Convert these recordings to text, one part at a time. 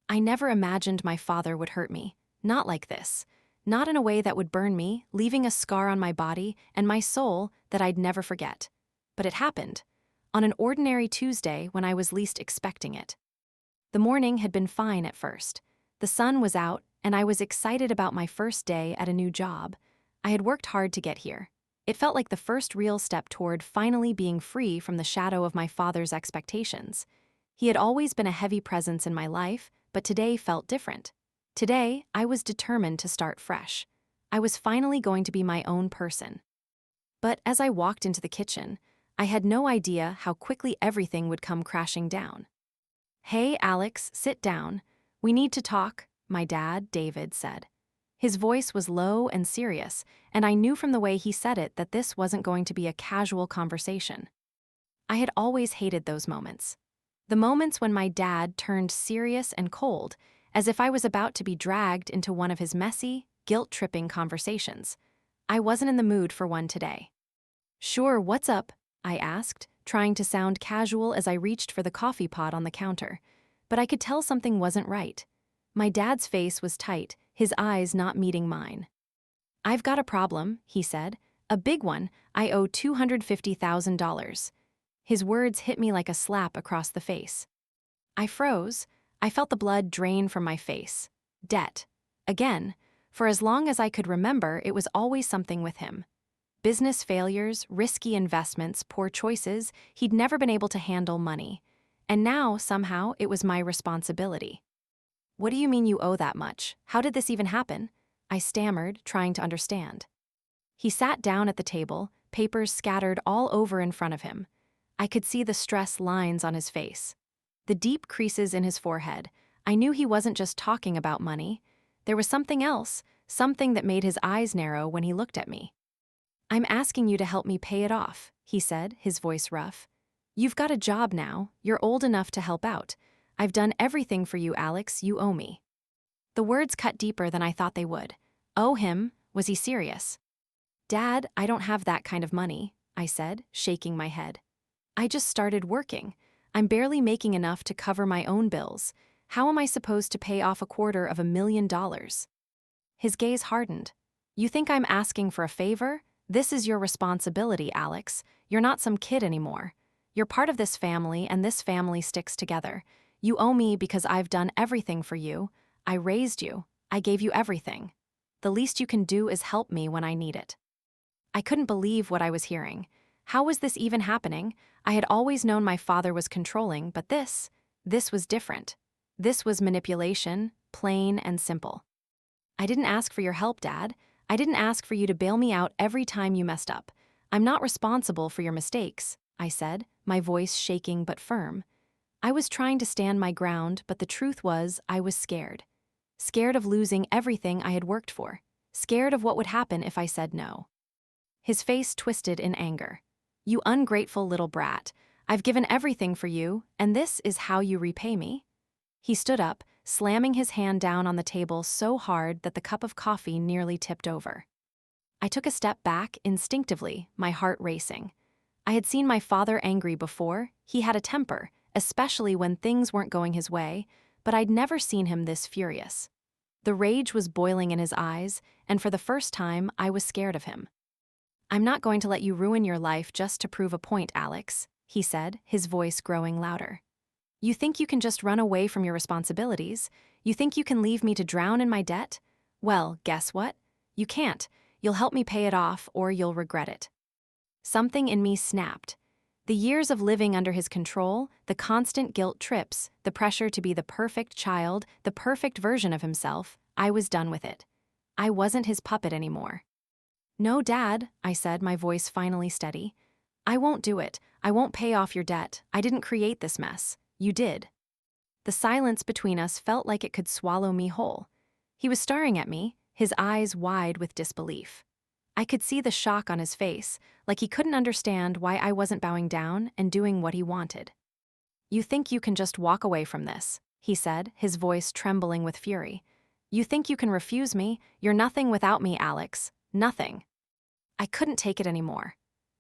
I never imagined my father would hurt me. Not like this. Not in a way that would burn me, leaving a scar on my body and my soul that I'd never forget. But it happened. On an ordinary Tuesday when I was least expecting it. The morning had been fine at first. The sun was out, and I was excited about my first day at a new job. I had worked hard to get here. It felt like the first real step toward finally being free from the shadow of my father's expectations. He had always been a heavy presence in my life, but today felt different. Today, I was determined to start fresh. I was finally going to be my own person. But as I walked into the kitchen, I had no idea how quickly everything would come crashing down. "Hey, Alex, sit down. We need to talk," my dad, David, said. His voice was low and serious, and I knew from the way he said it that this wasn't going to be a casual conversation. I had always hated those moments. The moments when my dad turned serious and cold, as if I was about to be dragged into one of his messy, guilt-tripping conversations. I wasn't in the mood for one today. "Sure, what's up?" I asked, trying to sound casual as I reached for the coffee pot on the counter. But I could tell something wasn't right. My dad's face was tight, his eyes not meeting mine. "I've got a problem," he said. "A big one. I owe $250,000. His words hit me like a slap across the face. I froze. I felt the blood drain from my face. Debt. Again. For as long as I could remember, it was always something with him. Business failures, risky investments, poor choices, he'd never been able to handle money. And now, somehow, it was my responsibility. "What do you mean you owe that much? How did this even happen?" I stammered, trying to understand. He sat down at the table, papers scattered all over in front of him. I could see the stress lines on his face. The deep creases in his forehead. I knew he wasn't just talking about money. There was something else, something that made his eyes narrow when he looked at me. "I'm asking you to help me pay it off," he said, his voice rough. "You've got a job now. You're old enough to help out. I've done everything for you, Alex. You owe me." The words cut deeper than I thought they would. Owe him? Was he serious? "Dad, I don't have that kind of money," I said, shaking my head. "I just started working. I'm barely making enough to cover my own bills. How am I supposed to pay off $250,000? His gaze hardened. "You think I'm asking for a favor? This is your responsibility, Alex. You're not some kid anymore. You're part of this family, and this family sticks together. You owe me because I've done everything for you. I raised you. I gave you everything. The least you can do is help me when I need it." I couldn't believe what I was hearing. How was this even happening? I had always known my father was controlling, but this was different. This was manipulation, plain and simple. "I didn't ask for your help, Dad. I didn't ask for you to bail me out every time you messed up. I'm not responsible for your mistakes," I said, my voice shaking but firm. I was trying to stand my ground, but the truth was I was scared. Scared of losing everything I had worked for. Scared of what would happen if I said no. His face twisted in anger. "You ungrateful little brat. I've given everything for you, and this is how you repay me?" He stood up, slamming his hand down on the table so hard that the cup of coffee nearly tipped over. I took a step back instinctively, my heart racing. I had seen my father angry before. He had a temper, especially when things weren't going his way, but I'd never seen him this furious. The rage was boiling in his eyes, and for the first time, I was scared of him. "I'm not going to let you ruin your life just to prove a point, Alex," he said, his voice growing louder. "You think you can just run away from your responsibilities? You think you can leave me to drown in my debt? Well, guess what? You can't. You'll help me pay it off, or you'll regret it." Something in me snapped. The years of living under his control, the constant guilt trips, the pressure to be the perfect child, the perfect version of himself, I was done with it. I wasn't his puppet anymore. "No, Dad," I said, my voice finally steady. "I won't do it. I won't pay off your debt. I didn't create this mess. You did." The silence between us felt like it could swallow me whole. He was staring at me, his eyes wide with disbelief. I could see the shock on his face, like he couldn't understand why I wasn't bowing down and doing what he wanted. "You think you can just walk away from this," he said, his voice trembling with fury. "You think you can refuse me? You're nothing without me, Alex. Nothing." I couldn't take it anymore.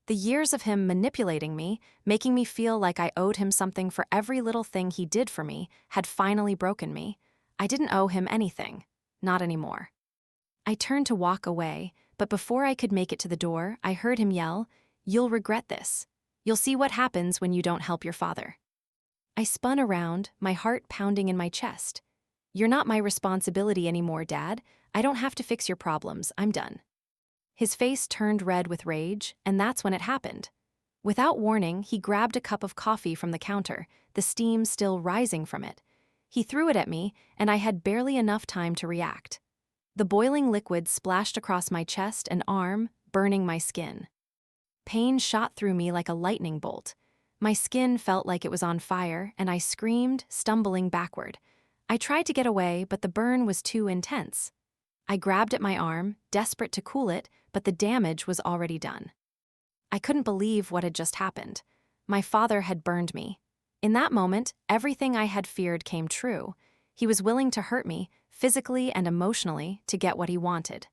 The years of him manipulating me, making me feel like I owed him something for every little thing he did for me, had finally broken me. I didn't owe him anything. Not anymore. I turned to walk away, but before I could make it to the door, I heard him yell, "You'll regret this. You'll see what happens when you don't help your father." I spun around, my heart pounding in my chest. "You're not my responsibility anymore, Dad. I don't have to fix your problems. I'm done." His face turned red with rage, and that's when it happened. Without warning, he grabbed a cup of coffee from the counter, the steam still rising from it. He threw it at me, and I had barely enough time to react. The boiling liquid splashed across my chest and arm, burning my skin. Pain shot through me like a lightning bolt. My skin felt like it was on fire, and I screamed, stumbling backward. I tried to get away, but the burn was too intense. I grabbed at my arm, desperate to cool it, but the damage was already done. I couldn't believe what had just happened. My father had burned me. In that moment, everything I had feared came true. He was willing to hurt me, physically and emotionally, to get what he wanted.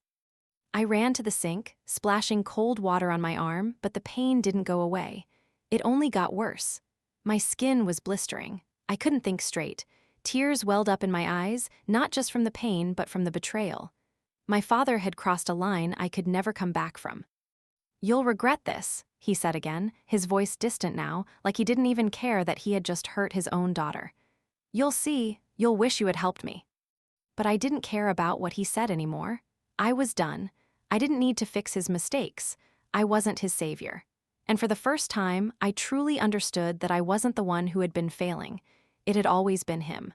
I ran to the sink, splashing cold water on my arm, but the pain didn't go away. It only got worse. My skin was blistering. I couldn't think straight. Tears welled up in my eyes, not just from the pain, but from the betrayal. My father had crossed a line I could never come back from. "You'll regret this," he said again, his voice distant now, like he didn't even care that he had just hurt his own daughter. "You'll see, you'll wish you had helped me." But I didn't care about what he said anymore. I was done. I didn't need to fix his mistakes. I wasn't his savior. And for the first time, I truly understood that I wasn't the one who had been failing. It had always been him.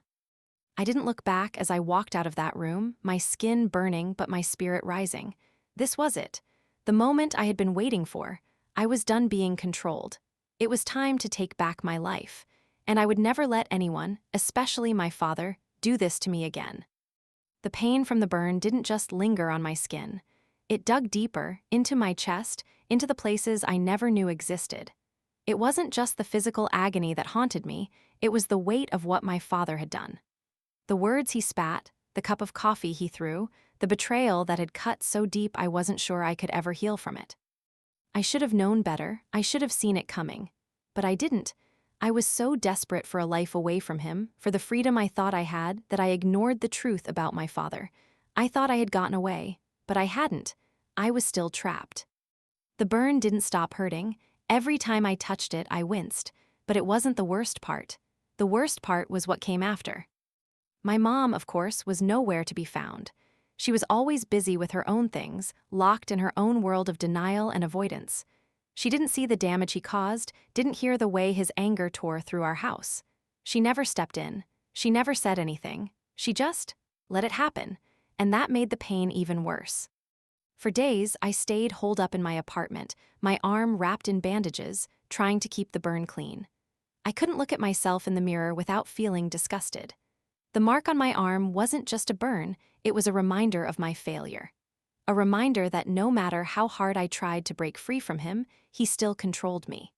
I didn't look back as I walked out of that room, my skin burning but my spirit rising. This was it. The moment I had been waiting for. I was done being controlled. It was time to take back my life. And I would never let anyone, especially my father, do this to me again. The pain from the burn didn't just linger on my skin. It dug deeper, into my chest, into the places I never knew existed. It wasn't just the physical agony that haunted me, it was the weight of what my father had done. The words he spat, the cup of coffee he threw, the betrayal that had cut so deep I wasn't sure I could ever heal from it. I should have known better, I should have seen it coming. But I didn't. I was so desperate for a life away from him, for the freedom I thought I had, that I ignored the truth about my father. I thought I had gotten away, but I hadn't. I was still trapped. The burn didn't stop hurting. Every time I touched it, I winced. But it wasn't the worst part. The worst part was what came after. My mom, of course, was nowhere to be found. She was always busy with her own things, locked in her own world of denial and avoidance. She didn't see the damage he caused, didn't hear the way his anger tore through our house. She never stepped in. She never said anything. She just let it happen, and that made the pain even worse. For days, I stayed holed up in my apartment, my arm wrapped in bandages, trying to keep the burn clean. I couldn't look at myself in the mirror without feeling disgusted. The mark on my arm wasn't just a burn, it was a reminder of my failure. A reminder that no matter how hard I tried to break free from him, he still controlled me.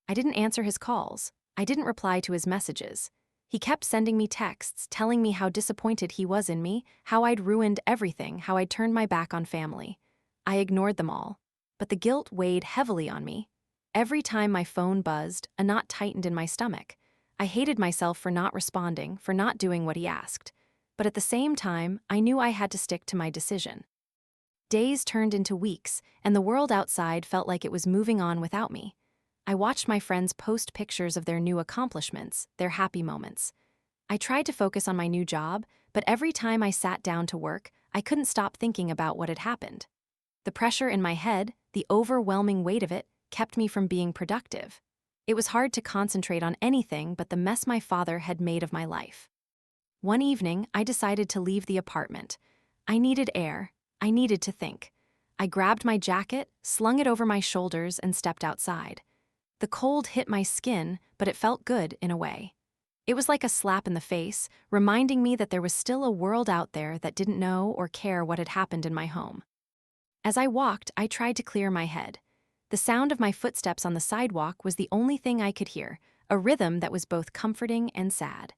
I didn't answer his calls. I didn't reply to his messages. He kept sending me texts, telling me how disappointed he was in me, how I'd ruined everything, how I'd turned my back on family. I ignored them all. But the guilt weighed heavily on me. Every time my phone buzzed, a knot tightened in my stomach. I hated myself for not responding, for not doing what he asked. But at the same time, I knew I had to stick to my decision. Days turned into weeks, and the world outside felt like it was moving on without me. I watched my friends post pictures of their new accomplishments, their happy moments. I tried to focus on my new job, but every time I sat down to work, I couldn't stop thinking about what had happened. The pressure in my head, the overwhelming weight of it, kept me from being productive. It was hard to concentrate on anything but the mess my father had made of my life. One evening, I decided to leave the apartment. I needed air. I needed to think. I grabbed my jacket, slung it over my shoulders, and stepped outside. The cold hit my skin, but it felt good in a way. It was like a slap in the face, reminding me that there was still a world out there that didn't know or care what had happened in my home. As I walked, I tried to clear my head. The sound of my footsteps on the sidewalk was the only thing I could hear, a rhythm that was both comforting and sad.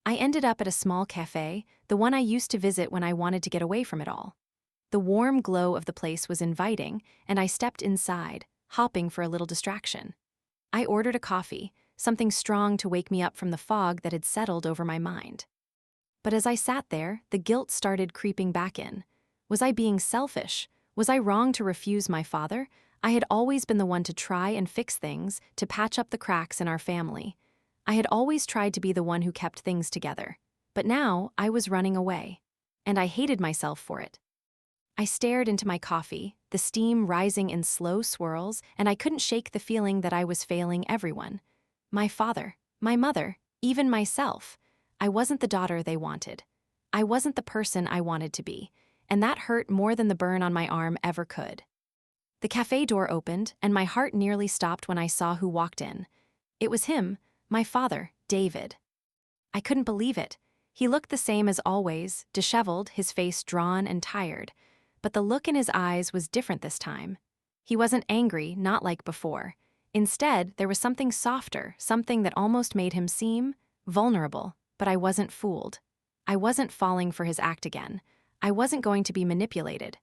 I ended up at a small cafe, the one I used to visit when I wanted to get away from it all. The warm glow of the place was inviting, and I stepped inside, hopping for a little distraction. I ordered a coffee, something strong to wake me up from the fog that had settled over my mind. But as I sat there, the guilt started creeping back in. Was I being selfish? Was I wrong to refuse my father? I had always been the one to try and fix things, to patch up the cracks in our family. I had always tried to be the one who kept things together. But now I was running away. And I hated myself for it. I stared into my coffee, the steam rising in slow swirls, and I couldn't shake the feeling that I was failing everyone. My father, my mother, even myself. I wasn't the daughter they wanted. I wasn't the person I wanted to be, and that hurt more than the burn on my arm ever could. The cafe door opened, and my heart nearly stopped when I saw who walked in. It was him, my father, David. I couldn't believe it. He looked the same as always, disheveled, his face drawn and tired. But the look in his eyes was different this time. He wasn't angry, not like before. Instead, there was something softer, something that almost made him seem vulnerable. But I wasn't fooled. I wasn't falling for his act again. I wasn't going to be manipulated.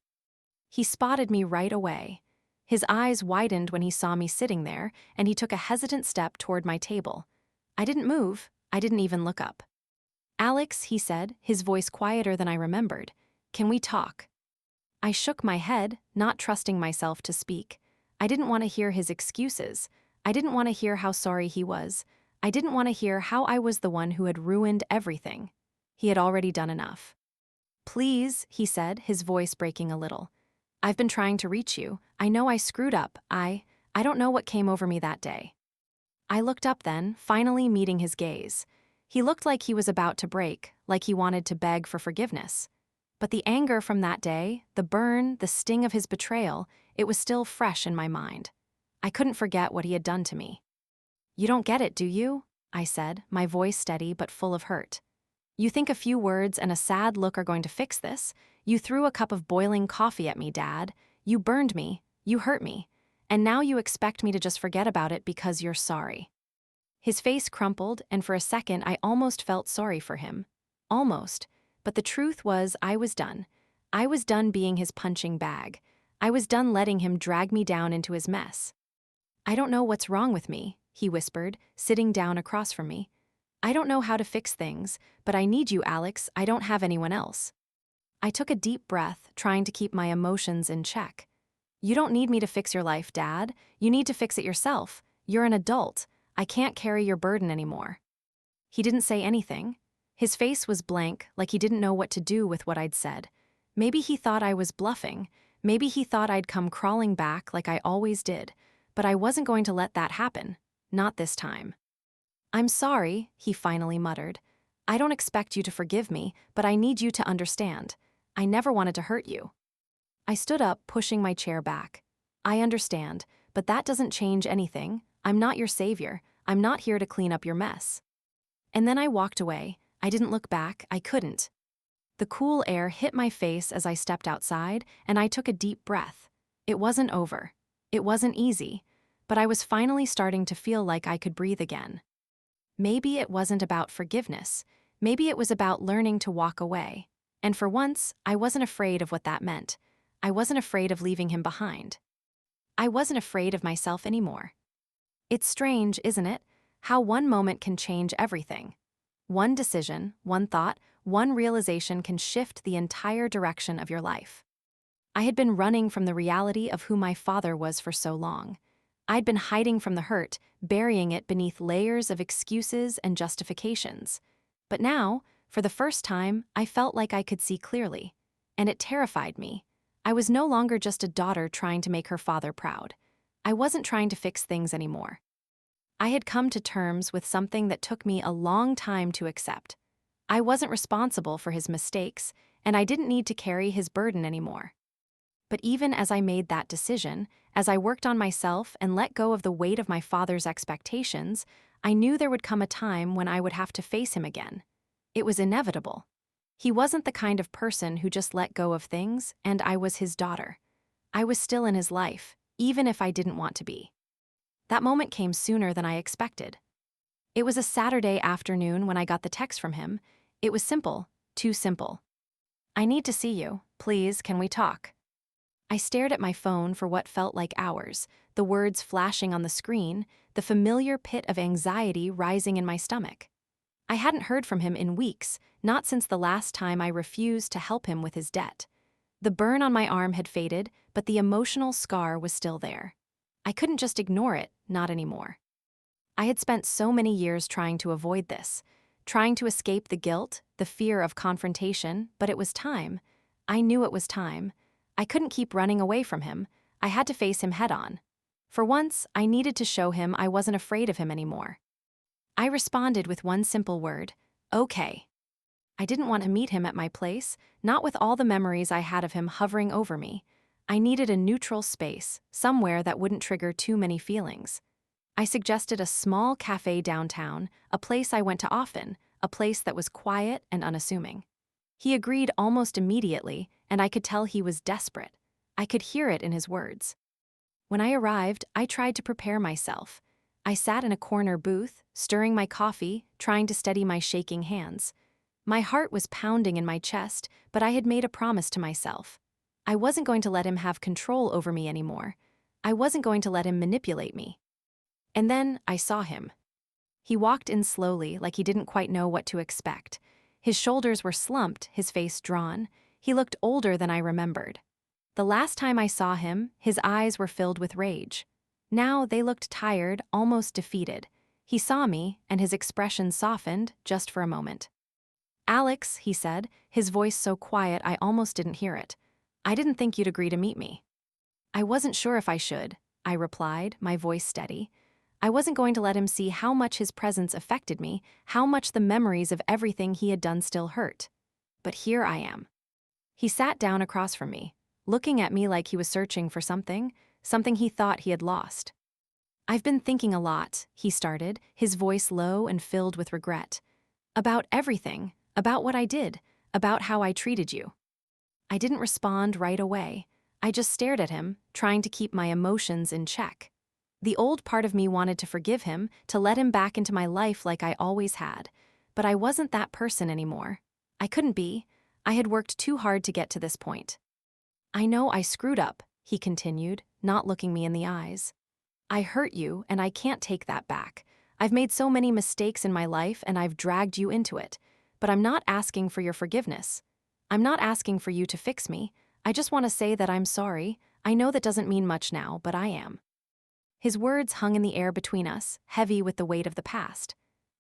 He spotted me right away. His eyes widened when he saw me sitting there, and he took a hesitant step toward my table. I didn't move. I didn't even look up. "Alex," he said, his voice quieter than I remembered. "Can we talk?" I shook my head, not trusting myself to speak. I didn't want to hear his excuses. I didn't want to hear how sorry he was. I didn't want to hear how I was the one who had ruined everything. He had already done enough. "Please," he said, his voice breaking a little. "I've been trying to reach you. I know I screwed up. I don't know what came over me that day." I looked up then, finally meeting his gaze. He looked like he was about to break, like he wanted to beg for forgiveness. But the anger from that day, the burn, the sting of his betrayal, it was still fresh in my mind. I couldn't forget what he had done to me. "You don't get it, do you?" I said, my voice steady but full of hurt. "You think a few words and a sad look are going to fix this? You threw a cup of boiling coffee at me, Dad. You burned me. You hurt me. And now you expect me to just forget about it because you're sorry." His face crumpled, and for a second I almost felt sorry for him. Almost. But the truth was I was done. I was done being his punching bag. I was done letting him drag me down into his mess. "I don't know what's wrong with me," he whispered, sitting down across from me. "I don't know how to fix things, but I need you, Alex. I don't have anyone else." I took a deep breath, trying to keep my emotions in check. "You don't need me to fix your life, Dad. You need to fix it yourself. You're an adult. I can't carry your burden anymore." He didn't say anything. His face was blank, like he didn't know what to do with what I'd said. Maybe he thought I was bluffing. Maybe he thought I'd come crawling back like I always did. But I wasn't going to let that happen. Not this time. "I'm sorry," he finally muttered. "I don't expect you to forgive me, but I need you to understand. I never wanted to hurt you." I stood up, pushing my chair back. "I understand, but that doesn't change anything. I'm not your savior. I'm not here to clean up your mess." And then I walked away. I didn't look back. I couldn't. The cool air hit my face as I stepped outside, and I took a deep breath. It wasn't over. It wasn't easy, but I was finally starting to feel like I could breathe again. Maybe it wasn't about forgiveness. Maybe it was about learning to walk away. And for once, I wasn't afraid of what that meant. I wasn't afraid of leaving him behind. I wasn't afraid of myself anymore. It's strange, isn't it? How one moment can change everything. One decision, one thought, one realization can shift the entire direction of your life. I had been running from the reality of who my father was for so long. I'd been hiding from the hurt, burying it beneath layers of excuses and justifications. But now, for the first time, I felt like I could see clearly. And it terrified me. I was no longer just a daughter trying to make her father proud. I wasn't trying to fix things anymore. I had come to terms with something that took me a long time to accept. I wasn't responsible for his mistakes, and I didn't need to carry his burden anymore. But even as I made that decision, as I worked on myself and let go of the weight of my father's expectations, I knew there would come a time when I would have to face him again. It was inevitable. He wasn't the kind of person who just let go of things, and I was his daughter. I was still in his life, even if I didn't want to be. That moment came sooner than I expected. It was a Saturday afternoon when I got the text from him. It was simple, too simple. "I need to see you. Please, can we talk?" I stared at my phone for what felt like hours, the words flashing on the screen, the familiar pit of anxiety rising in my stomach. I hadn't heard from him in weeks, not since the last time I refused to help him with his debt. The burn on my arm had faded, but the emotional scar was still there. I couldn't just ignore it, not anymore. I had spent so many years trying to avoid this, trying to escape the guilt, the fear of confrontation, but it was time. I knew it was time. I couldn't keep running away from him. I had to face him head-on. For once, I needed to show him I wasn't afraid of him anymore. I responded with one simple word: okay. I didn't want to meet him at my place, not with all the memories I had of him hovering over me. I needed a neutral space, somewhere that wouldn't trigger too many feelings. I suggested a small cafe downtown, a place I went to often, a place that was quiet and unassuming. He agreed almost immediately, and I could tell he was desperate. I could hear it in his words. When I arrived, I tried to prepare myself. I sat in a corner booth, stirring my coffee, trying to steady my shaking hands. My heart was pounding in my chest, but I had made a promise to myself. I wasn't going to let him have control over me anymore. I wasn't going to let him manipulate me. And then I saw him. He walked in slowly, like he didn't quite know what to expect. His shoulders were slumped, his face drawn. He looked older than I remembered. The last time I saw him, his eyes were filled with rage. Now they looked tired, almost defeated. He saw me, and his expression softened, just for a moment. "Alex," he said, his voice so quiet I almost didn't hear it. "I didn't think you'd agree to meet me." "I wasn't sure if I should," I replied, my voice steady. I wasn't going to let him see how much his presence affected me, how much the memories of everything he had done still hurt. But here I am. He sat down across from me, looking at me like he was searching for something he thought he had lost. "I've been thinking a lot," he started, his voice low and filled with regret. "About everything, about what I did, about how I treated you." I didn't respond right away. I just stared at him, trying to keep my emotions in check. The old part of me wanted to forgive him, to let him back into my life like I always had. But I wasn't that person anymore. I couldn't be. I had worked too hard to get to this point. "I know I screwed up," he continued, not looking me in the eyes. "I hurt you, and I can't take that back. I've made so many mistakes in my life, and I've dragged you into it. But I'm not asking for your forgiveness. I'm not asking for you to fix me. I just want to say that I'm sorry. I know that doesn't mean much now, but I am." His words hung in the air between us, heavy with the weight of the past.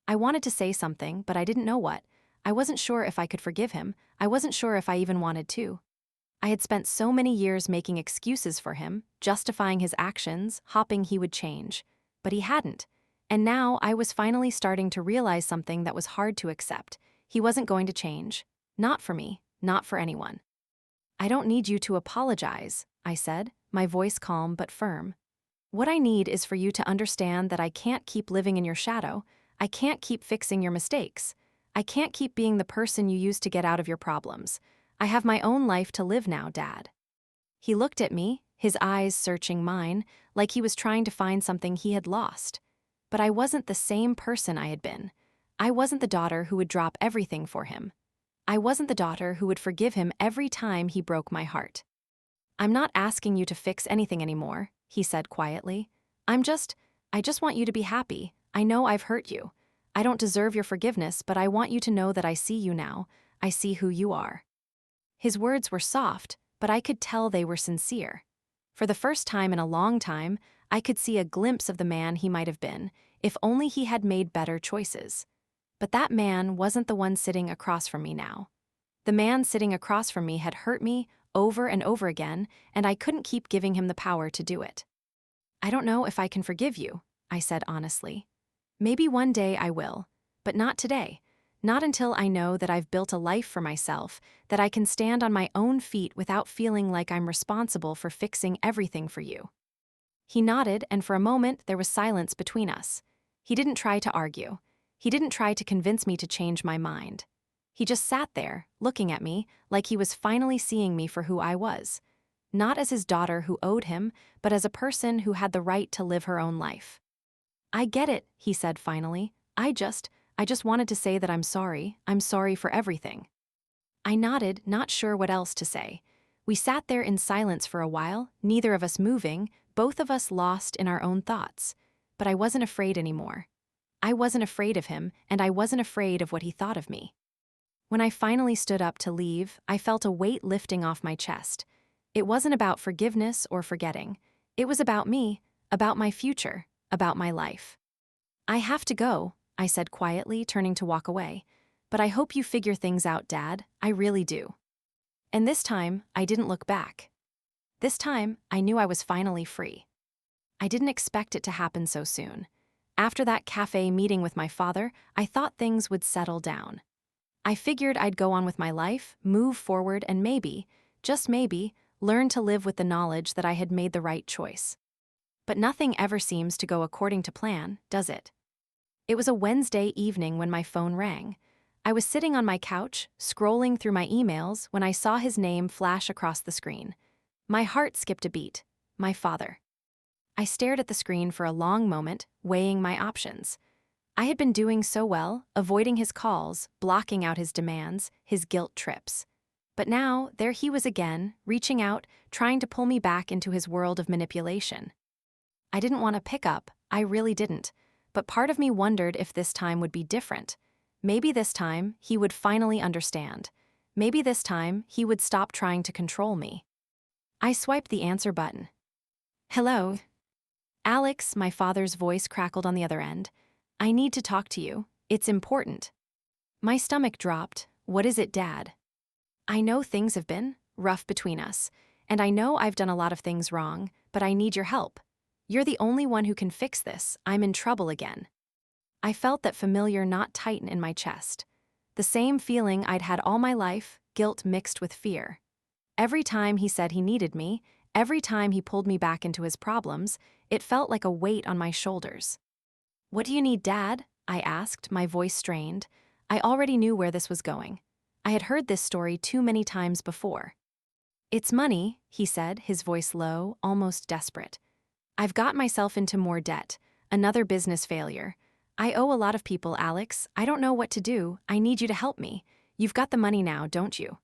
I wanted to say something, but I didn't know what. I wasn't sure if I could forgive him. I wasn't sure if I even wanted to. I had spent so many years making excuses for him, justifying his actions, hoping he would change. But he hadn't. And now I was finally starting to realize something that was hard to accept. He wasn't going to change. Not for me, not for anyone. "I don't need you to apologize," I said, my voice calm but firm. "What I need is for you to understand that I can't keep living in your shadow. I can't keep fixing your mistakes. I can't keep being the person you used to get out of your problems. I have my own life to live now, Dad." He looked at me, his eyes searching mine, like he was trying to find something he had lost. But I wasn't the same person I had been. I wasn't the daughter who would drop everything for him. I wasn't the daughter who would forgive him every time he broke my heart. "I'm not asking you to fix anything anymore," he said quietly. I just want you to be happy. I know I've hurt you. I don't deserve your forgiveness, but I want you to know that I see you now. I see who you are." His words were soft, but I could tell they were sincere. For the first time in a long time, I could see a glimpse of the man he might have been, if only he had made better choices. But that man wasn't the one sitting across from me now. The man sitting across from me had hurt me over and over again, and I couldn't keep giving him the power to do it. "I don't know if I can forgive you," I said honestly. "Maybe one day I will, but not today. Not until I know that I've built a life for myself, that I can stand on my own feet without feeling like I'm responsible for fixing everything for you." He nodded, and for a moment there was silence between us. He didn't try to argue. He didn't try to convince me to change my mind. He just sat there, looking at me, like he was finally seeing me for who I was. Not as his daughter who owed him, but as a person who had the right to live her own life. "I get it," he said finally. I just wanted to say that I'm sorry. I'm sorry for everything." I nodded, not sure what else to say. We sat there in silence for a while, neither of us moving, both of us lost in our own thoughts. But I wasn't afraid anymore. I wasn't afraid of him, and I wasn't afraid of what he thought of me. When I finally stood up to leave, I felt a weight lifting off my chest. It wasn't about forgiveness or forgetting. It was about me, about my future, about my life. I have to go, I said quietly, turning to walk away. But I hope you figure things out, Dad. I really do. And this time, I didn't look back. This time, I knew I was finally free. I didn't expect it to happen so soon. After that cafe meeting with my father, I thought things would settle down. I figured I'd go on with my life, move forward, and maybe, just maybe, learn to live with the knowledge that I had made the right choice. But nothing ever seems to go according to plan, does it? It was a Wednesday evening when my phone rang. I was sitting on my couch, scrolling through my emails, when I saw his name flash across the screen. My heart skipped a beat. My father. I stared at the screen for a long moment, weighing my options. I had been doing so well, avoiding his calls, blocking out his demands, his guilt trips. But now, there he was again, reaching out, trying to pull me back into his world of manipulation. I didn't want to pick up, I really didn't, but part of me wondered if this time would be different. Maybe this time, he would finally understand. Maybe this time, he would stop trying to control me. I swiped the answer button. Hello? Alex, my father's voice crackled on the other end. I need to talk to you. It's important. My stomach dropped. What is it, Dad? I know things have been rough between us, and I know I've done a lot of things wrong, but I need your help. You're the only one who can fix this. I'm in trouble again. I felt that familiar knot tighten in my chest. The same feeling I'd had all my life, guilt mixed with fear. Every time he said he needed me, every time he pulled me back into his problems, it felt like a weight on my shoulders. What do you need, Dad? I asked, my voice strained. I already knew where this was going. I had heard this story too many times before. It's money, he said, his voice low, almost desperate. I've got myself into more debt, another business failure. I owe a lot of people, Alex. I don't know what to do. I need you to help me. You've got the money now, don't you?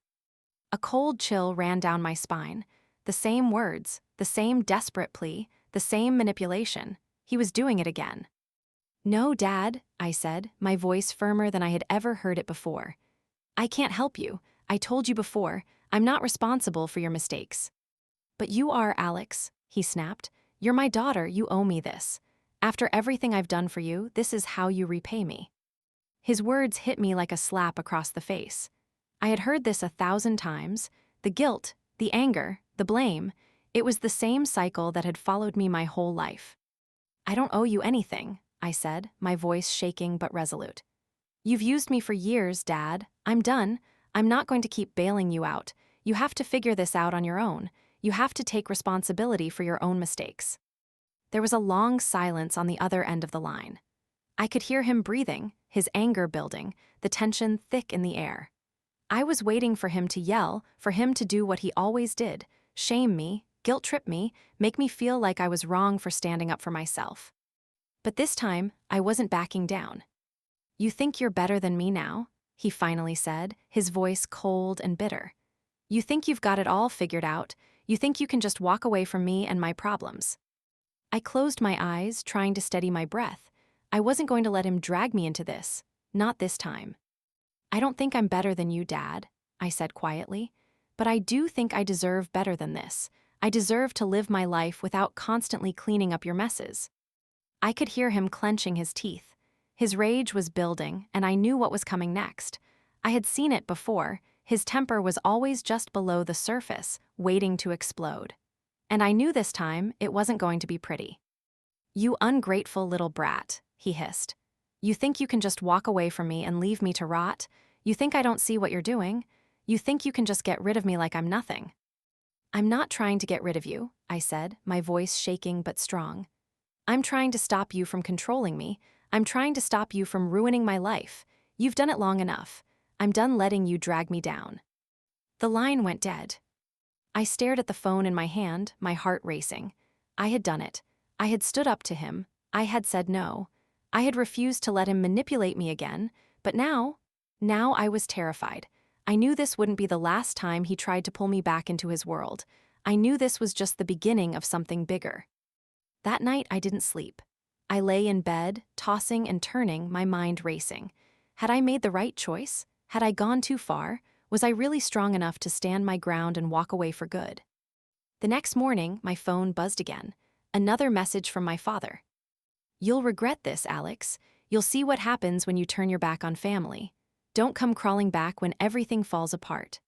A cold chill ran down my spine. The same words, the same desperate plea, the same manipulation. He was doing it again. No, Dad, I said, my voice firmer than I had ever heard it before. I can't help you. I told you before, I'm not responsible for your mistakes. But you are, Alex, he snapped. You're my daughter, you owe me this. After everything I've done for you, this is how you repay me. His words hit me like a slap across the face. I had heard this 1,000 times. The guilt, the anger, the blame. It was the same cycle that had followed me my whole life. I don't owe you anything, I said, my voice shaking but resolute. You've used me for years, Dad. I'm done. I'm not going to keep bailing you out. You have to figure this out on your own. You have to take responsibility for your own mistakes. There was a long silence on the other end of the line. I could hear him breathing, his anger building, the tension thick in the air. I was waiting for him to yell, for him to do what he always did, shame me, guilt-trip me, make me feel like I was wrong for standing up for myself. But this time, I wasn't backing down. You think you're better than me now? He finally said, his voice cold and bitter. You think you've got it all figured out? You think you can just walk away from me and my problems? I closed my eyes, trying to steady my breath. I wasn't going to let him drag me into this. Not this time. I don't think I'm better than you, Dad, I said quietly. But I do think I deserve better than this. I deserve to live my life without constantly cleaning up your messes. I could hear him clenching his teeth. His rage was building, and I knew what was coming next. I had seen it before. His temper was always just below the surface, waiting to explode. And I knew this time it wasn't going to be pretty. You ungrateful little brat, he hissed. You think you can just walk away from me and leave me to rot? You think I don't see what you're doing? You think you can just get rid of me like I'm nothing? I'm not trying to get rid of you, I said, my voice shaking but strong. I'm trying to stop you from controlling me. I'm trying to stop you from ruining my life. You've done it long enough. I'm done letting you drag me down. The line went dead. I stared at the phone in my hand, my heart racing. I had done it. I had stood up to him. I had said no. I had refused to let him manipulate me again, but now I was terrified. I knew this wouldn't be the last time he tried to pull me back into his world. I knew this was just the beginning of something bigger. That night I didn't sleep. I lay in bed, tossing and turning, my mind racing. Had I made the right choice? Had I gone too far? Was I really strong enough to stand my ground and walk away for good? The next morning, my phone buzzed again. Another message from my father. "You'll regret this, Alex. You'll see what happens when you turn your back on family. Don't come crawling back when everything falls apart."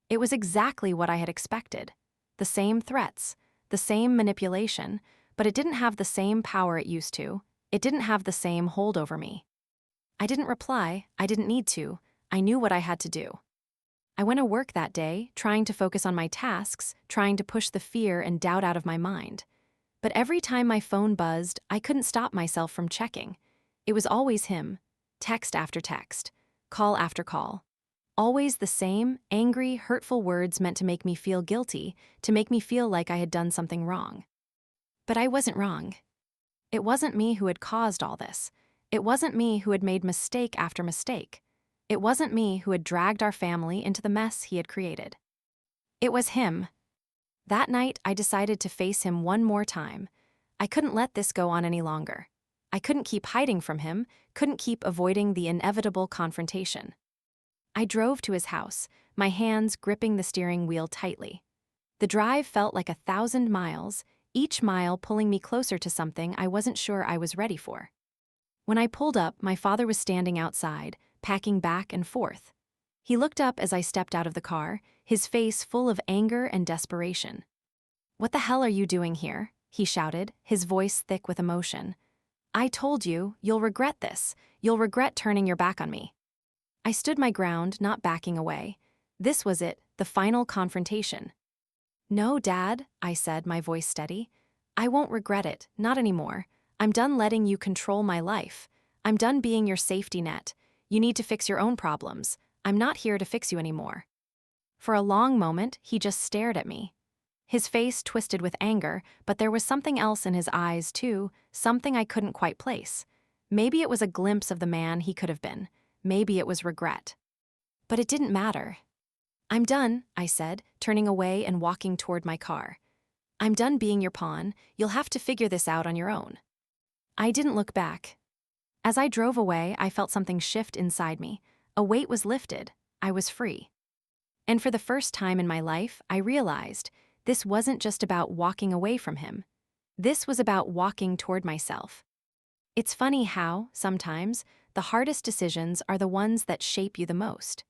It was exactly what I had expected. The same threats, the same manipulation, but it didn't have the same power it used to. It didn't have the same hold over me. I didn't reply. I didn't need to. I knew what I had to do. I went to work that day, trying to focus on my tasks, trying to push the fear and doubt out of my mind. But every time my phone buzzed, I couldn't stop myself from checking. It was always him. Text after text. Call after call. Always the same, angry, hurtful words meant to make me feel guilty, to make me feel like I had done something wrong. But I wasn't wrong. It wasn't me who had caused all this. It wasn't me who had made mistake after mistake. It wasn't me who had dragged our family into the mess he had created. It was him. That night, I decided to face him one more time. I couldn't let this go on any longer. I couldn't keep hiding from him, couldn't keep avoiding the inevitable confrontation. I drove to his house, my hands gripping the steering wheel tightly. The drive felt like 1,000 miles, each mile pulling me closer to something I wasn't sure I was ready for. When I pulled up, my father was standing outside, packing back and forth. He looked up as I stepped out of the car, his face full of anger and desperation. "What the hell are you doing here?" he shouted, his voice thick with emotion. "I told you, you'll regret this. You'll regret turning your back on me." I stood my ground, not backing away. This was it, the final confrontation. "No, Dad," I said, my voice steady. "I won't regret it, not anymore. I'm done letting you control my life. I'm done being your safety net. You need to fix your own problems. I'm not here to fix you anymore." For a long moment, he just stared at me. His face twisted with anger, but there was something else in his eyes, too, something I couldn't quite place. Maybe it was a glimpse of the man he could have been. Maybe it was regret. But it didn't matter. "I'm done," I said, turning away and walking toward my car. "I'm done being your pawn. You'll have to figure this out on your own." I didn't look back. As I drove away, I felt something shift inside me. A weight was lifted. I was free. And for the first time in my life, I realized this wasn't just about walking away from him. This was about walking toward myself. It's funny how, sometimes, the hardest decisions are the ones that shape you the most.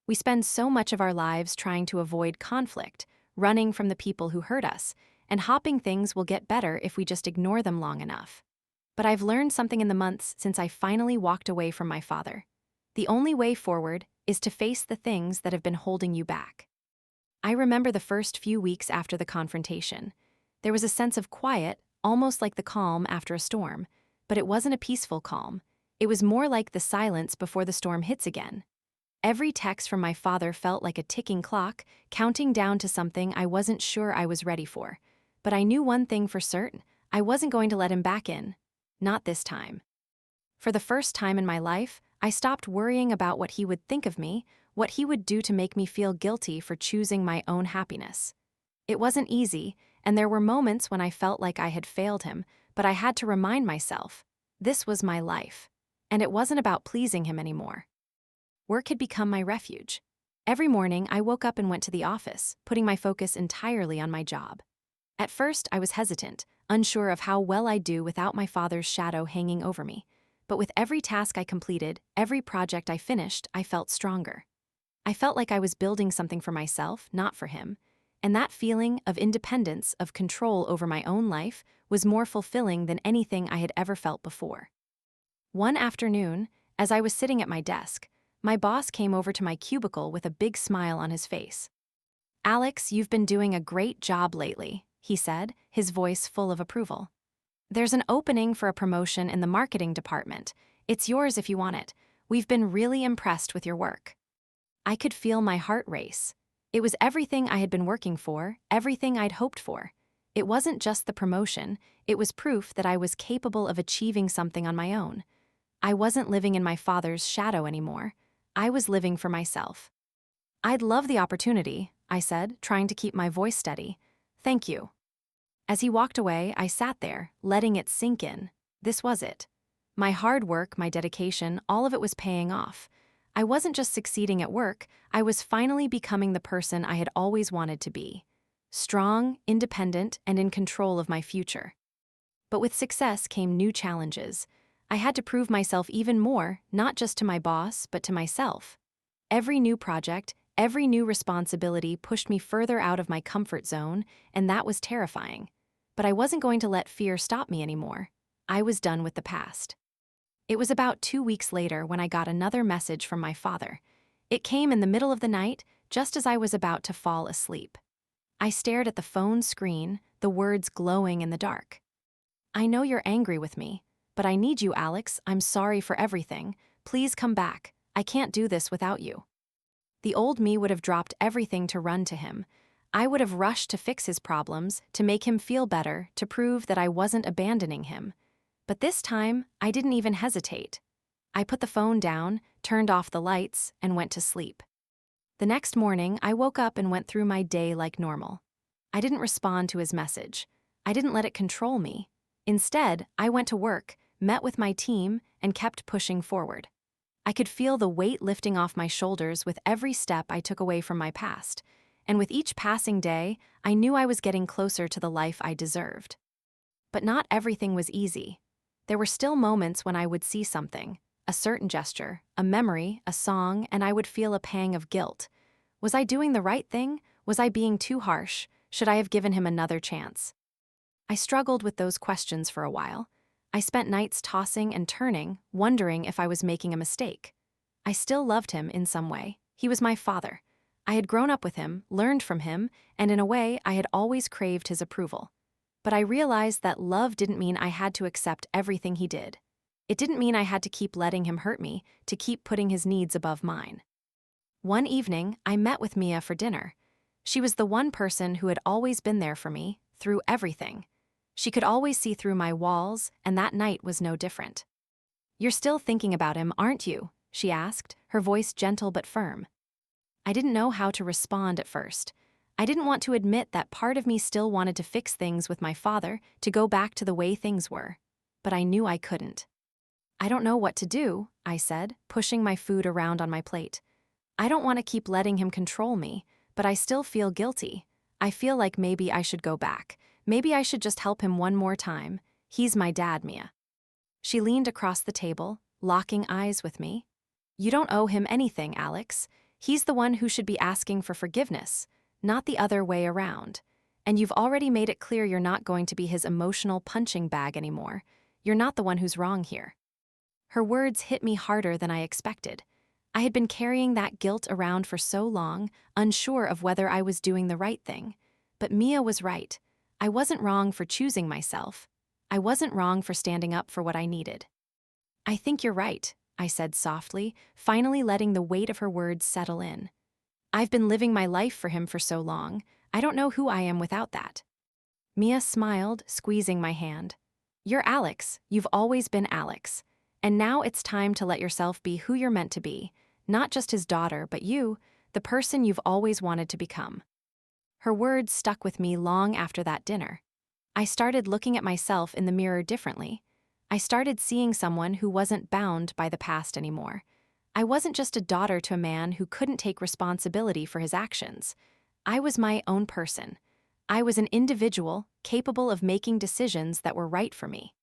We spend so much of our lives trying to avoid conflict, running from the people who hurt us, and hoping things will get better if we just ignore them long enough. But I've learned something in the months since I finally walked away from my father. The only way forward is to face the things that have been holding you back. I remember the first few weeks after the confrontation. There was a sense of quiet, almost like the calm after a storm, but it wasn't a peaceful calm. It was more like the silence before the storm hits again. Every text from my father felt like a ticking clock, counting down to something I wasn't sure I was ready for. But I knew one thing for certain: I wasn't going to let him back in. Not this time. For the first time in my life, I stopped worrying about what he would think of me, what he would do to make me feel guilty for choosing my own happiness. It wasn't easy, and there were moments when I felt like I had failed him, but I had to remind myself, this was my life, and it wasn't about pleasing him anymore. Work had become my refuge. Every morning, I woke up and went to the office, putting my focus entirely on my job. At first, I was hesitant, unsure of how well I'd do without my father's shadow hanging over me. But with every task I completed, every project I finished, I felt stronger. I felt like I was building something for myself, not for him. And that feeling of independence, of control over my own life, was more fulfilling than anything I had ever felt before. One afternoon, as I was sitting at my desk, my boss came over to my cubicle with a big smile on his face. "Alex, you've been doing a great job lately," he said, his voice full of approval. "There's an opening for a promotion in the marketing department. It's yours if you want it. We've been really impressed with your work." I could feel my heart race. It was everything I had been working for, everything I'd hoped for. It wasn't just the promotion, it was proof that I was capable of achieving something on my own. I wasn't living in my father's shadow anymore. I was living for myself. "I'd love the opportunity," I said, trying to keep my voice steady. "Thank you." As he walked away, I sat there, letting it sink in. this was it. My hard work, my dedication, all of it was paying off. I wasn't just succeeding at work, I was finally becoming the person I had always wanted to be. Strong, independent, and in control of my future. But with success came new challenges. I had to prove myself even more, not just to my boss, but to myself. Every new project, every new responsibility pushed me further out of my comfort zone, and that was terrifying. But I wasn't going to let fear stop me anymore. I was done with the past. It was about 2 weeks later when I got another message from my father. It came in the middle of the night, just as I was about to fall asleep. I stared at the phone screen, the words glowing in the dark. "I know you're angry with me, but I need you, Alex. I'm sorry for everything. Please come back. I can't do this without you." The old me would have dropped everything to run to him. I would have rushed to fix his problems, to make him feel better, to prove that I wasn't abandoning him. But this time, I didn't even hesitate. I put the phone down, turned off the lights, and went to sleep. The next morning, I woke up and went through my day like normal. I didn't respond to his message. I didn't let it control me. Instead, I went to work, met with my team, and kept pushing forward. I could feel the weight lifting off my shoulders with every step I took away from my past, and with each passing day, I knew I was getting closer to the life I deserved. But not everything was easy. There were still moments when I would see something, a certain gesture, a memory, a song, and I would feel a pang of guilt. Was I doing the right thing? Was I being too harsh? Should I have given him another chance? I struggled with those questions for a while. I spent nights tossing and turning, wondering if I was making a mistake. I still loved him in some way. He was my father. I had grown up with him, learned from him, and in a way, I had always craved his approval. But I realized that love didn't mean I had to accept everything he did. It didn't mean I had to keep letting him hurt me, to keep putting his needs above mine. One evening, I met with Mia for dinner. She was the one person who had always been there for me, through everything. She could always see through my walls, and that night was no different. "You're still thinking about him, aren't you?" she asked, her voice gentle but firm. I didn't know how to respond at first. I didn't want to admit that part of me still wanted to fix things with my father, to go back to the way things were. But I knew I couldn't. "I don't know what to do," I said, pushing my food around on my plate. "I don't want to keep letting him control me, but I still feel guilty. I feel like maybe I should go back. Maybe I should just help him one more time. He's my dad, Mia." She leaned across the table, locking eyes with me. "You don't owe him anything, Alex. He's the one who should be asking for forgiveness, not the other way around. And you've already made it clear you're not going to be his emotional punching bag anymore. You're not the one who's wrong here." Her words hit me harder than I expected. I had been carrying that guilt around for so long, unsure of whether I was doing the right thing. But Mia was right. I wasn't wrong for choosing myself. I wasn't wrong for standing up for what I needed. "I think you're right," I said softly, finally letting the weight of her words settle in. "I've been living my life for him for so long, I don't know who I am without that." Mia smiled, squeezing my hand. "You're Alex. You've always been Alex. And now it's time to let yourself be who you're meant to be, not just his daughter, but you, the person you've always wanted to become." Her words stuck with me long after that dinner. I started looking at myself in the mirror differently. I started seeing someone who wasn't bound by the past anymore. I wasn't just a daughter to a man who couldn't take responsibility for his actions. I was my own person. I was an individual capable of making decisions that were right for me.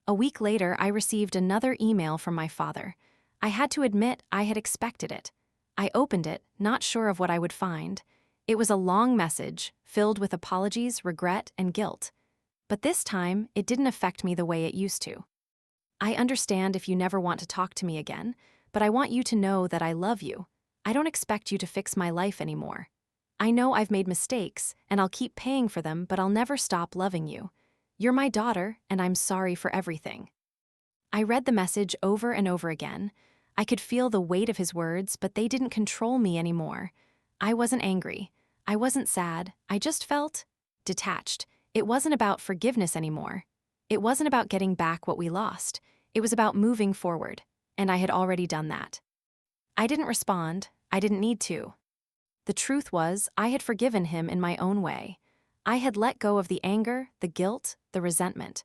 A week later, I received another email from my father. I had to admit I had expected it. I opened it, not sure of what I would find. It was a long message, filled with apologies, regret, and guilt. But this time, it didn't affect me the way it used to. "I understand if you never want to talk to me again, but I want you to know that I love you. I don't expect you to fix my life anymore. I know I've made mistakes, and I'll keep paying for them, but I'll never stop loving you. You're my daughter, and I'm sorry for everything." I read the message over and over again. I could feel the weight of his words, but they didn't control me anymore. I wasn't angry. I wasn't sad. I just felt detached. It wasn't about forgiveness anymore. It wasn't about getting back what we lost. It was about moving forward, and I had already done that. I didn't respond. I didn't need to. The truth was, I had forgiven him in my own way. I had let go of the anger, the guilt, the resentment.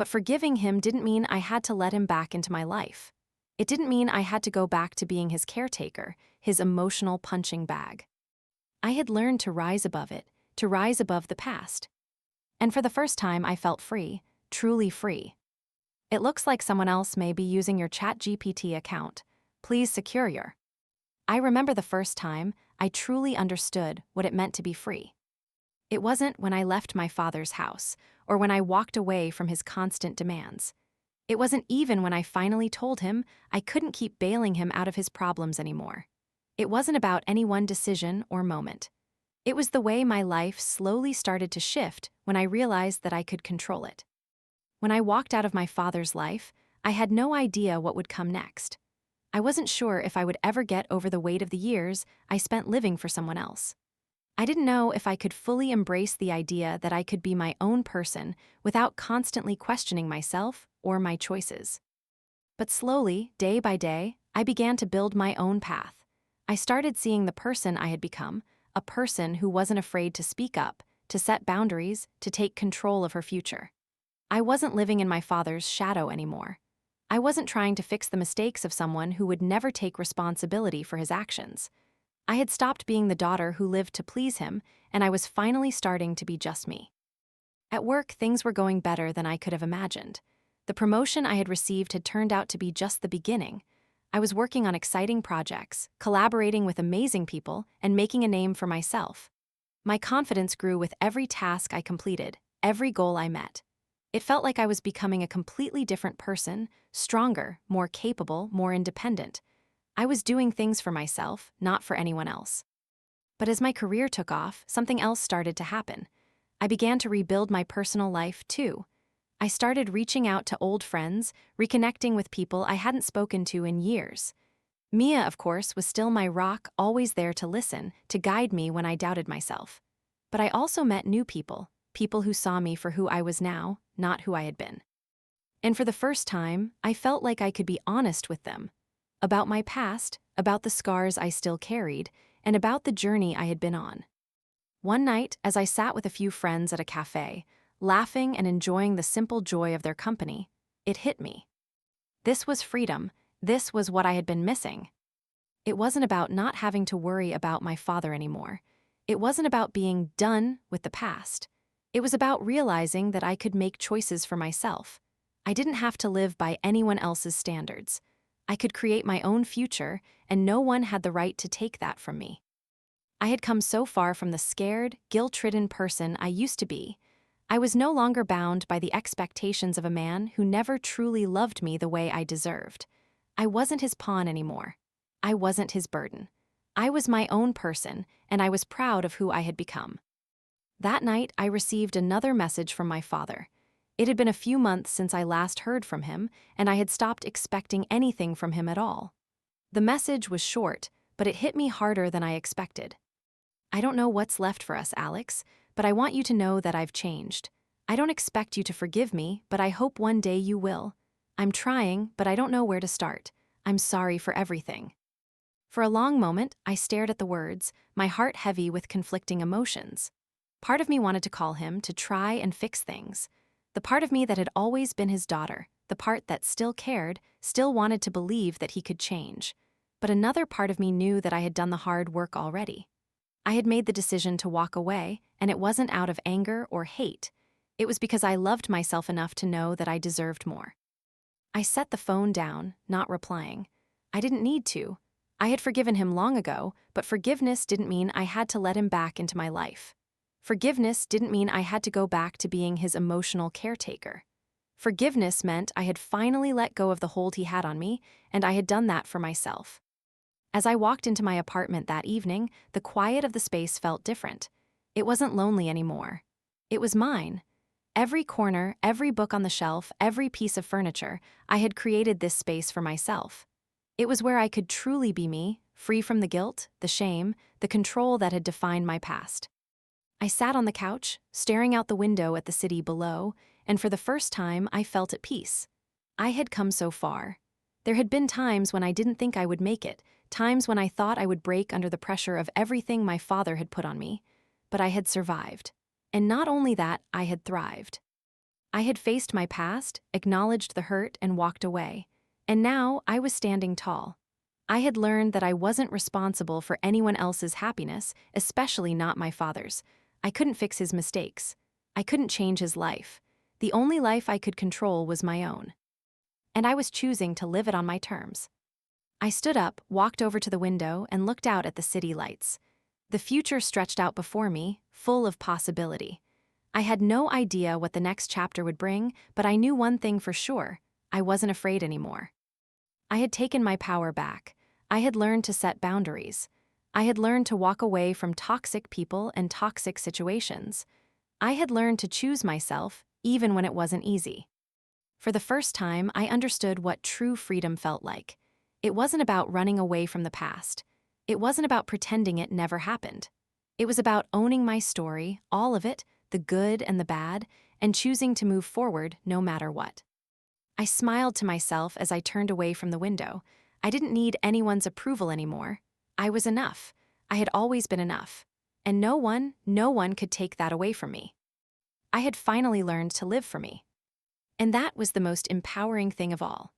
But forgiving him didn't mean I had to let him back into my life. It didn't mean I had to go back to being his caretaker, his emotional punching bag. I had learned to rise above it, to rise above the past. And for the first time, I felt free, truly free. It looks like someone else may be using your ChatGPT account. Please secure your. I remember the first time I truly understood what it meant to be free. It wasn't when I left my father's house or when I walked away from his constant demands. It wasn't even when I finally told him I couldn't keep bailing him out of his problems anymore. It wasn't about any one decision or moment. It was the way my life slowly started to shift when I realized that I could control it. When I walked out of my father's life, I had no idea what would come next. I wasn't sure if I would ever get over the weight of the years I spent living for someone else. I didn't know if I could fully embrace the idea that I could be my own person without constantly questioning myself or my choices. But slowly, day by day, I began to build my own path. I started seeing the person I had become, a person who wasn't afraid to speak up, to set boundaries, to take control of her future. I wasn't living in my father's shadow anymore. I wasn't trying to fix the mistakes of someone who would never take responsibility for his actions. I had stopped being the daughter who lived to please him, and I was finally starting to be just me. At work, things were going better than I could have imagined. The promotion I had received had turned out to be just the beginning. I was working on exciting projects, collaborating with amazing people, and making a name for myself. My confidence grew with every task I completed, every goal I met. It felt like I was becoming a completely different person, stronger, more capable, more independent. I was doing things for myself, not for anyone else. But as my career took off, something else started to happen. I began to rebuild my personal life, too. I started reaching out to old friends, reconnecting with people I hadn't spoken to in years. Mia, of course, was still my rock, always there to listen, to guide me when I doubted myself. But I also met new people, people who saw me for who I was now, not who I had been. And for the first time, I felt like I could be honest with them. About my past, about the scars I still carried, and about the journey I had been on. One night, as I sat with a few friends at a cafe, laughing and enjoying the simple joy of their company, it hit me. This was freedom. This was what I had been missing. It wasn't about not having to worry about my father anymore. It wasn't about being done with the past. It was about realizing that I could make choices for myself. I didn't have to live by anyone else's standards. I could create my own future, and no one had the right to take that from me. I had come so far from the scared, guilt-ridden person I used to be. I was no longer bound by the expectations of a man who never truly loved me the way I deserved. I wasn't his pawn anymore. I wasn't his burden. I was my own person, and I was proud of who I had become. That night, I received another message from my father. It had been a few months since I last heard from him, and I had stopped expecting anything from him at all. The message was short, but it hit me harder than I expected. I don't know what's left for us, Alex, but I want you to know that I've changed. I don't expect you to forgive me, but I hope one day you will. I'm trying, but I don't know where to start. I'm sorry for everything. For a long moment, I stared at the words, my heart heavy with conflicting emotions. Part of me wanted to call him to try and fix things. The part of me that had always been his daughter, the part that still cared, still wanted to believe that he could change. But another part of me knew that I had done the hard work already. I had made the decision to walk away, and it wasn't out of anger or hate. It was because I loved myself enough to know that I deserved more. I set the phone down, not replying. I didn't need to. I had forgiven him long ago, but forgiveness didn't mean I had to let him back into my life. Forgiveness didn't mean I had to go back to being his emotional caretaker. Forgiveness meant I had finally let go of the hold he had on me, and I had done that for myself. As I walked into my apartment that evening, the quiet of the space felt different. It wasn't lonely anymore. It was mine. Every corner, every book on the shelf, every piece of furniture, I had created this space for myself. It was where I could truly be me, free from the guilt, the shame, the control that had defined my past. I sat on the couch, staring out the window at the city below, and for the first time I felt at peace. I had come so far. There had been times when I didn't think I would make it, times when I thought I would break under the pressure of everything my father had put on me, but I had survived. And not only that, I had thrived. I had faced my past, acknowledged the hurt, and walked away. And now I was standing tall. I had learned that I wasn't responsible for anyone else's happiness, especially not my father's. I couldn't fix his mistakes. I couldn't change his life. The only life I could control was my own. And I was choosing to live it on my terms. I stood up, walked over to the window, and looked out at the city lights. The future stretched out before me, full of possibility. I had no idea what the next chapter would bring, but I knew one thing for sure: I wasn't afraid anymore. I had taken my power back. I had learned to set boundaries. I had learned to walk away from toxic people and toxic situations. I had learned to choose myself, even when it wasn't easy. For the first time, I understood what true freedom felt like. It wasn't about running away from the past. It wasn't about pretending it never happened. It was about owning my story, all of it, the good and the bad, and choosing to move forward no matter what. I smiled to myself as I turned away from the window. I didn't need anyone's approval anymore. I was enough. I had always been enough. And no one could take that away from me. I had finally learned to live for me. And that was the most empowering thing of all.